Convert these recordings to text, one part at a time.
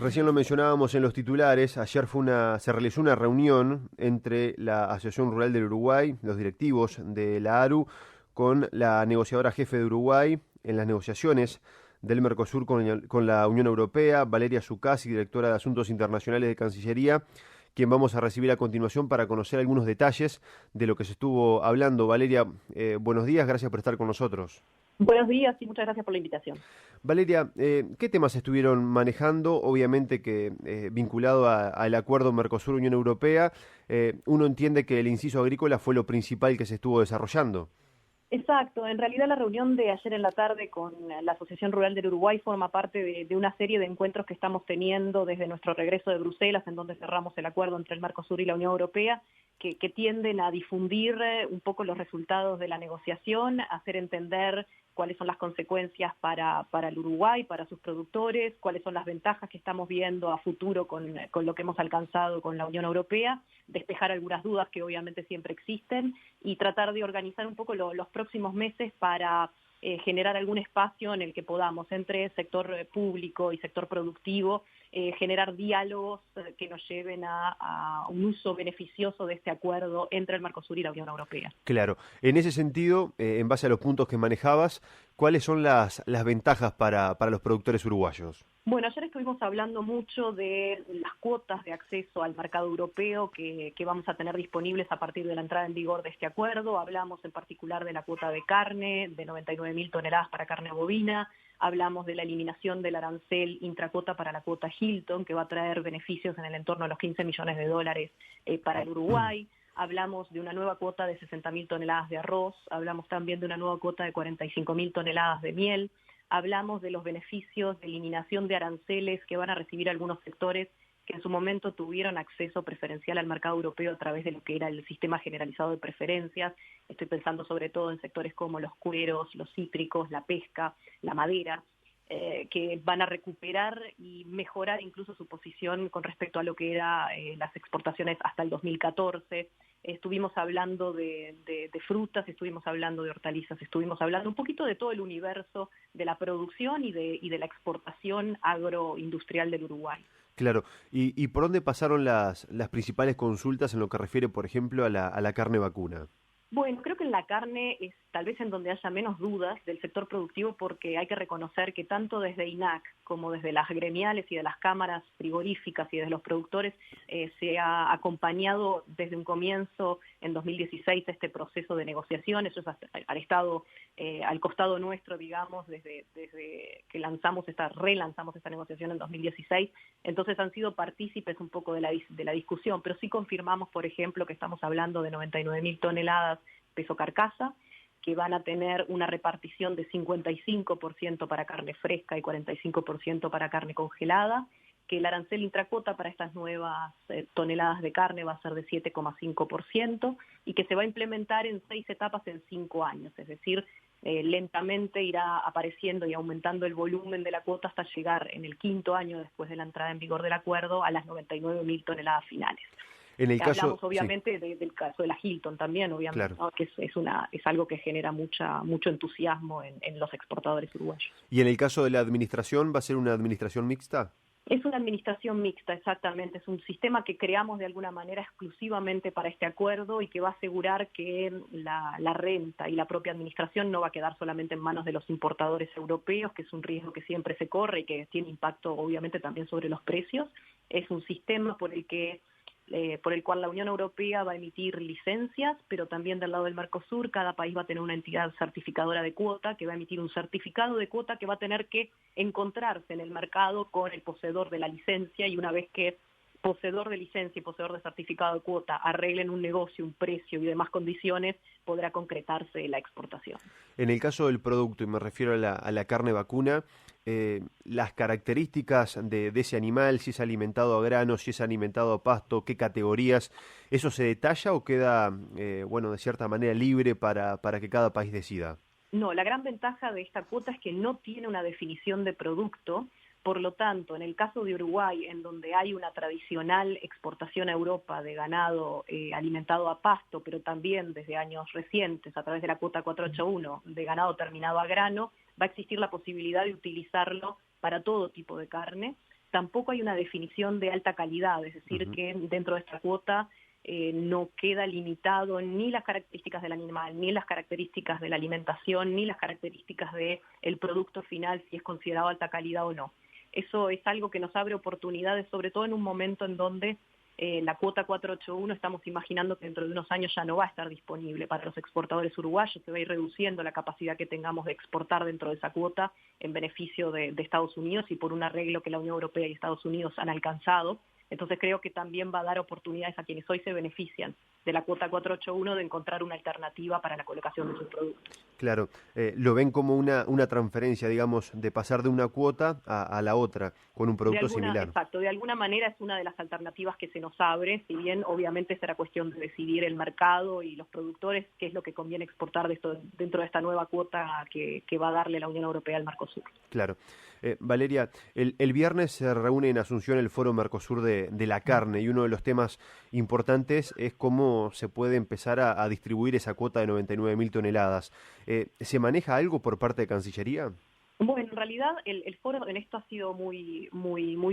Recién lo mencionábamos en los titulares, ayer se realizó una reunión entre la Asociación Rural del Uruguay, los directivos de la ARU, con la negociadora jefe de Uruguay en las negociaciones del Mercosur con la Unión Europea, Valeria Zuccasi, directora de Asuntos Internacionales de Cancillería, quien vamos a recibir a continuación para conocer algunos detalles de lo que se estuvo hablando. Valeria, buenos días, gracias por estar con nosotros. Buenos días y muchas gracias por la invitación. Valeria, ¿qué temas estuvieron manejando? Obviamente que vinculado al acuerdo Mercosur-Unión Europea, uno entiende que el inciso agrícola fue lo principal que se estuvo desarrollando. Exacto, en realidad la reunión de ayer en la tarde con la Asociación Rural del Uruguay forma parte de una serie de encuentros que estamos teniendo desde nuestro regreso de Bruselas, en donde cerramos el acuerdo entre el Mercosur y la Unión Europea, que tienden a difundir un poco los resultados de la negociación, a hacer entender cuáles son las consecuencias para el Uruguay, para sus productores, cuáles son las ventajas que estamos viendo a futuro con lo que hemos alcanzado con la Unión Europea, despejar algunas dudas que obviamente siempre existen y tratar de organizar un poco los próximos meses para generar algún espacio en el que podamos, entre sector público y sector productivo, generar diálogos que nos lleven a un uso beneficioso de este acuerdo entre el Mercosur y la Unión Europea. Claro, en ese sentido, en base a los puntos que manejabas, ¿cuáles son las ventajas para los productores uruguayos? Bueno, ayer estuvimos hablando mucho de las cuotas de acceso al mercado europeo que vamos a tener disponibles a partir de la entrada en vigor de este acuerdo. Hablamos en particular de la cuota de carne, de 99.000 toneladas para carne bovina. Hablamos de la eliminación del arancel intracuota para la cuota Hilton, que va a traer beneficios en el entorno de los 15 millones de dólares para el Uruguay. Hablamos de una nueva cuota de 60.000 toneladas de arroz. Hablamos también de una nueva cuota de 45.000 toneladas de miel. Hablamos de los beneficios de eliminación de aranceles que van a recibir algunos sectores que en su momento tuvieron acceso preferencial al mercado europeo a través de lo que era el sistema generalizado de preferencias. Estoy pensando sobre todo en sectores como los cueros, los cítricos, la pesca, la madera, que van a recuperar y mejorar incluso su posición con respecto a lo que era las exportaciones hasta el 2014. Estuvimos hablando de frutas, estuvimos hablando de hortalizas, estuvimos hablando un poquito de todo el universo de la producción y de la exportación agroindustrial del Uruguay. Claro, ¿y por dónde pasaron las principales consultas en lo que refiere, por ejemplo, a la carne vacuna? Bueno, creo que en la carne es tal vez en donde haya menos dudas del sector productivo, porque hay que reconocer que tanto desde INAC como desde las gremiales y de las cámaras frigoríficas y desde los productores se ha acompañado desde un comienzo en 2016 este proceso de negociación. Ellos han estado al costado nuestro, digamos, desde que relanzamos esta negociación en 2016. Entonces han sido partícipes un poco de la discusión, pero sí confirmamos, por ejemplo, que estamos hablando de 99.000 toneladas peso carcasa, que van a tener una repartición de 55% para carne fresca y 45% para carne congelada, que el arancel intracuota para estas nuevas toneladas de carne va a ser de 7,5% y que se va a implementar en 6 etapas en 5 años, es decir, lentamente irá apareciendo y aumentando el volumen de la cuota hasta llegar en el 5.º año después de la entrada en vigor del acuerdo a las 99.000 toneladas finales. En el caso, hablamos obviamente del caso de la Hilton también, obviamente, claro, ¿no? Que es algo que genera mucho entusiasmo en los exportadores uruguayos. ¿Y en el caso de la administración va a ser una administración mixta? Es una administración mixta, exactamente. Es un sistema que creamos de alguna manera exclusivamente para este acuerdo y que va a asegurar que la renta y la propia administración no va a quedar solamente en manos de los importadores europeos, que es un riesgo que siempre se corre y que tiene impacto obviamente también sobre los precios. Es un sistema por el cual la Unión Europea va a emitir licencias, pero también del lado del Mercosur cada país va a tener una entidad certificadora de cuota que va a emitir un certificado de cuota que va a tener que encontrarse en el mercado con el poseedor de la licencia, y una vez que poseedor de licencia y poseedor de certificado de cuota arreglen un negocio, un precio y demás condiciones, podrá concretarse la exportación. En el caso del producto, y me refiero a la carne vacuna, las características de ese animal, si es alimentado a grano, si es alimentado a pasto, qué categorías, ¿eso se detalla o queda, de cierta manera libre para que cada país decida? No, la gran ventaja de esta cuota es que no tiene una definición de producto. Por lo tanto, en el caso de Uruguay, en donde hay una tradicional exportación a Europa de ganado alimentado a pasto, pero también desde años recientes, a través de la cuota 481, de ganado terminado a grano, va a existir la posibilidad de utilizarlo para todo tipo de carne. tampoco hay una definición de alta calidad, es decir, que dentro de esta cuota no queda limitado ni las características del animal, ni las características de la alimentación, ni las características del producto final, si es considerado alta calidad o no. Eso es algo que nos abre oportunidades, sobre todo en un momento en donde la cuota 481 estamos imaginando que dentro de unos años ya no va a estar disponible para los exportadores uruguayos, se va a ir reduciendo la capacidad que tengamos de exportar dentro de esa cuota en beneficio de Estados Unidos y por un arreglo que la Unión Europea y Estados Unidos han alcanzado. Entonces creo que también va a dar oportunidades a quienes hoy se benefician de la cuota 481 de encontrar una alternativa para la colocación de sus productos. Claro, lo ven como una transferencia, digamos, de pasar de una cuota a la otra con un producto similar. Exacto, de alguna manera es una de las alternativas que se nos abre, si bien obviamente será cuestión de decidir el mercado y los productores qué es lo que conviene exportar dentro de esta nueva cuota que va a darle la Unión Europea al Mercosur. Claro. Valeria, el viernes se reúne en Asunción el Foro Mercosur de la carne y uno de los temas importantes es cómo se puede empezar a distribuir esa cuota de 99.000 toneladas. ¿Se maneja algo por parte de Cancillería? Bueno, en realidad el foro en esto ha sido muy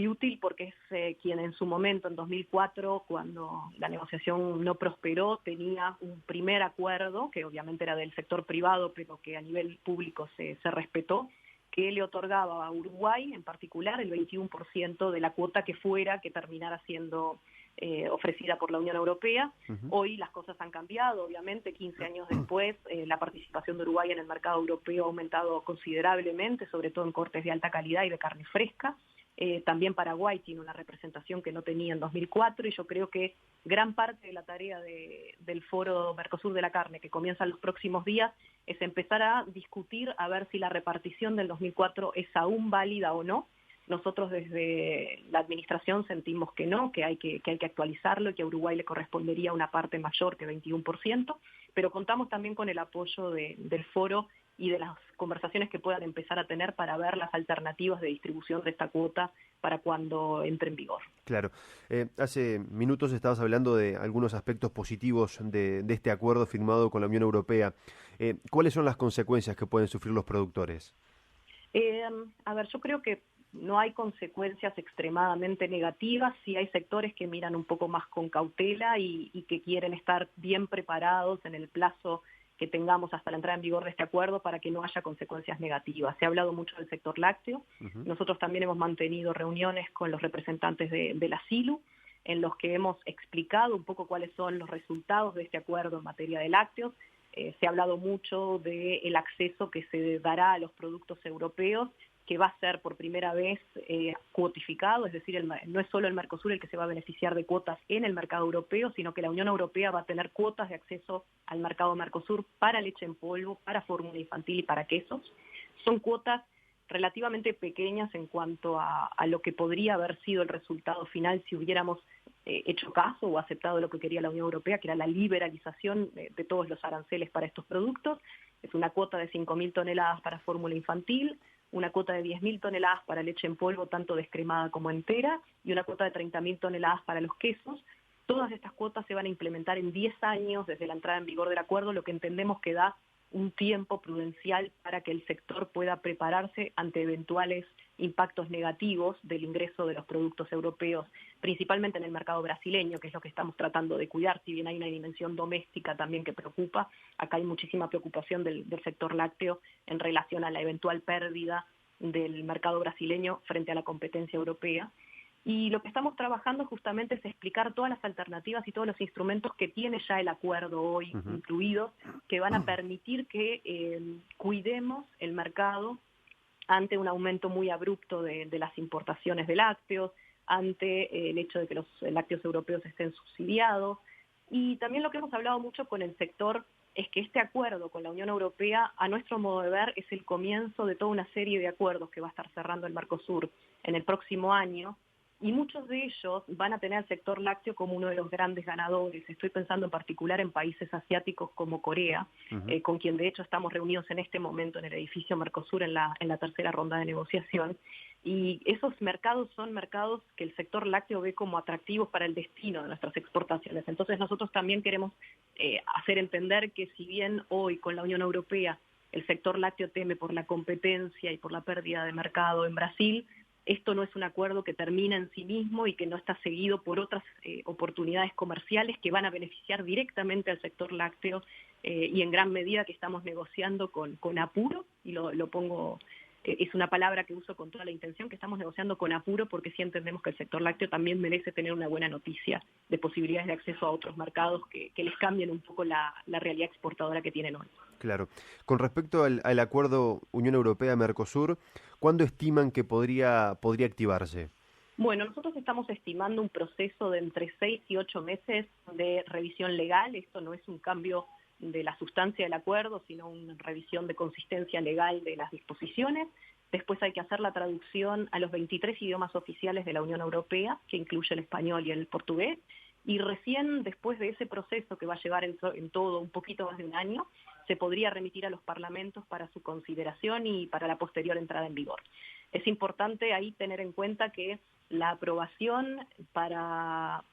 útil porque es quien en su momento, en 2004, cuando la negociación no prosperó, tenía un primer acuerdo, que obviamente era del sector privado, pero que a nivel público se respetó, que le otorgaba a Uruguay en particular el 21% de la cuota que terminara siendo ofrecida por la Unión Europea. Hoy las cosas han cambiado, obviamente, 15 años después la participación de Uruguay en el mercado europeo ha aumentado considerablemente, sobre todo en cortes de alta calidad y de carne fresca. También Paraguay tiene una representación que no tenía en 2004 y yo creo que gran parte de la tarea del Foro Mercosur de la Carne, que comienza en los próximos días, es empezar a discutir a ver si la repartición del 2004 es aún válida o no. Nosotros desde la administración sentimos que no, que hay que actualizarlo y que a Uruguay le correspondería una parte mayor que 21%, pero contamos también con el apoyo del foro y de las conversaciones que puedan empezar a tener para ver las alternativas de distribución de esta cuota para cuando entre en vigor. Claro. Hace minutos estabas hablando de algunos aspectos positivos de este acuerdo firmado con la Unión Europea. ¿Cuáles son las consecuencias que pueden sufrir los productores? Yo creo que no hay consecuencias extremadamente negativas, sí hay sectores que miran un poco más con cautela y que quieren estar bien preparados en el plazo que tengamos hasta la entrada en vigor de este acuerdo para que no haya consecuencias negativas. Se ha hablado mucho del sector lácteo. Nosotros también hemos mantenido reuniones con los representantes de la SILU, en los que hemos explicado un poco cuáles son los resultados de este acuerdo en materia de lácteos. Se ha hablado mucho del acceso que se dará a los productos europeos, que va a ser por primera vez cuotificado, es decir, no es solo el Mercosur el que se va a beneficiar de cuotas en el mercado europeo, sino que la Unión Europea va a tener cuotas de acceso al mercado Mercosur para leche en polvo, para fórmula infantil y para quesos. Son cuotas relativamente pequeñas en cuanto a lo que podría haber sido el resultado final si hubiéramos hecho caso o aceptado lo que quería la Unión Europea, que era la liberalización de todos los aranceles para estos productos. Es una cuota de 5.000 toneladas para fórmula infantil, una cuota de 10.000 toneladas para leche en polvo, tanto descremada como entera, y una cuota de 30.000 toneladas para los quesos. Todas estas cuotas se van a implementar en 10 años desde la entrada en vigor del acuerdo, lo que entendemos que da un tiempo prudencial para que el sector pueda prepararse ante eventuales impactos negativos del ingreso de los productos europeos, principalmente en el mercado brasileño, que es lo que estamos tratando de cuidar. Si bien hay una dimensión doméstica también que preocupa, acá hay muchísima preocupación del sector lácteo en relación a la eventual pérdida del mercado brasileño frente a la competencia europea. Y lo que estamos trabajando justamente es explicar todas las alternativas y todos los instrumentos que tiene ya el acuerdo hoy incluidos, que van a permitir que cuidemos el mercado ante un aumento muy abrupto de las importaciones de lácteos, ante el hecho de que los lácteos europeos estén subsidiados. Y también lo que hemos hablado mucho con el sector es que este acuerdo con la Unión Europea, a nuestro modo de ver, es el comienzo de toda una serie de acuerdos que va a estar cerrando el Mercosur en el próximo año, y muchos de ellos van a tener al sector lácteo como uno de los grandes ganadores. Estoy pensando en particular en países asiáticos como Corea, con quien de hecho estamos reunidos en este momento en el edificio Mercosur en la tercera ronda de negociación. Y esos mercados son mercados que el sector lácteo ve como atractivos para el destino de nuestras exportaciones. Entonces nosotros también queremos hacer entender que si bien hoy con la Unión Europea el sector lácteo teme por la competencia y por la pérdida de mercado en Brasil, Esto no es un acuerdo que termina en sí mismo y que no está seguido por otras oportunidades comerciales que van a beneficiar directamente al sector lácteo y en gran medida que estamos negociando con apuro, y lo pongo, es una palabra que uso con toda la intención, que estamos negociando con apuro porque sí entendemos que el sector lácteo también merece tener una buena noticia de posibilidades de acceso a otros mercados que les cambien un poco la realidad exportadora que tienen hoy. Claro. Con respecto al acuerdo Unión Europea-Mercosur, ¿cuándo estiman que podría activarse? Bueno, nosotros estamos estimando un proceso de entre 6 y 8 meses de revisión legal. Esto no es un cambio de la sustancia del acuerdo, sino una revisión de consistencia legal de las disposiciones. Después hay que hacer la traducción a los 23 idiomas oficiales de la Unión Europea, que incluye el español y el portugués. Y recién después de ese proceso, que va a llevar en todo un poquito más de un año, se podría remitir a los parlamentos para su consideración y para la posterior entrada en vigor. Es importante ahí tener en cuenta que la aprobación para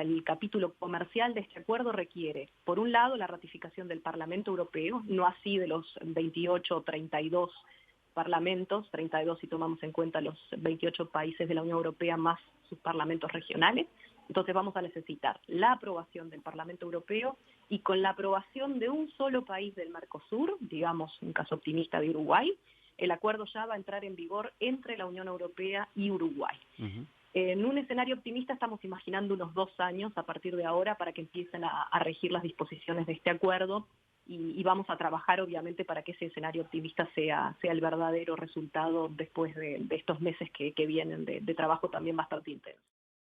el capítulo comercial de este acuerdo requiere, por un lado, la ratificación del Parlamento Europeo, no así de los 28 o 32 parlamentos, 32 si tomamos en cuenta los 28 países de la Unión Europea más sus parlamentos regionales. Entonces vamos a necesitar la aprobación del Parlamento Europeo y con la aprobación de un solo país del Mercosur, digamos un caso optimista de Uruguay, el acuerdo ya va a entrar en vigor entre la Unión Europea y Uruguay. Ujú. En un escenario optimista estamos imaginando unos 2 años a partir de ahora para que empiecen a regir las disposiciones de este acuerdo y vamos a trabajar obviamente para que ese escenario optimista sea el verdadero resultado después de estos meses que vienen de trabajo también bastante intenso.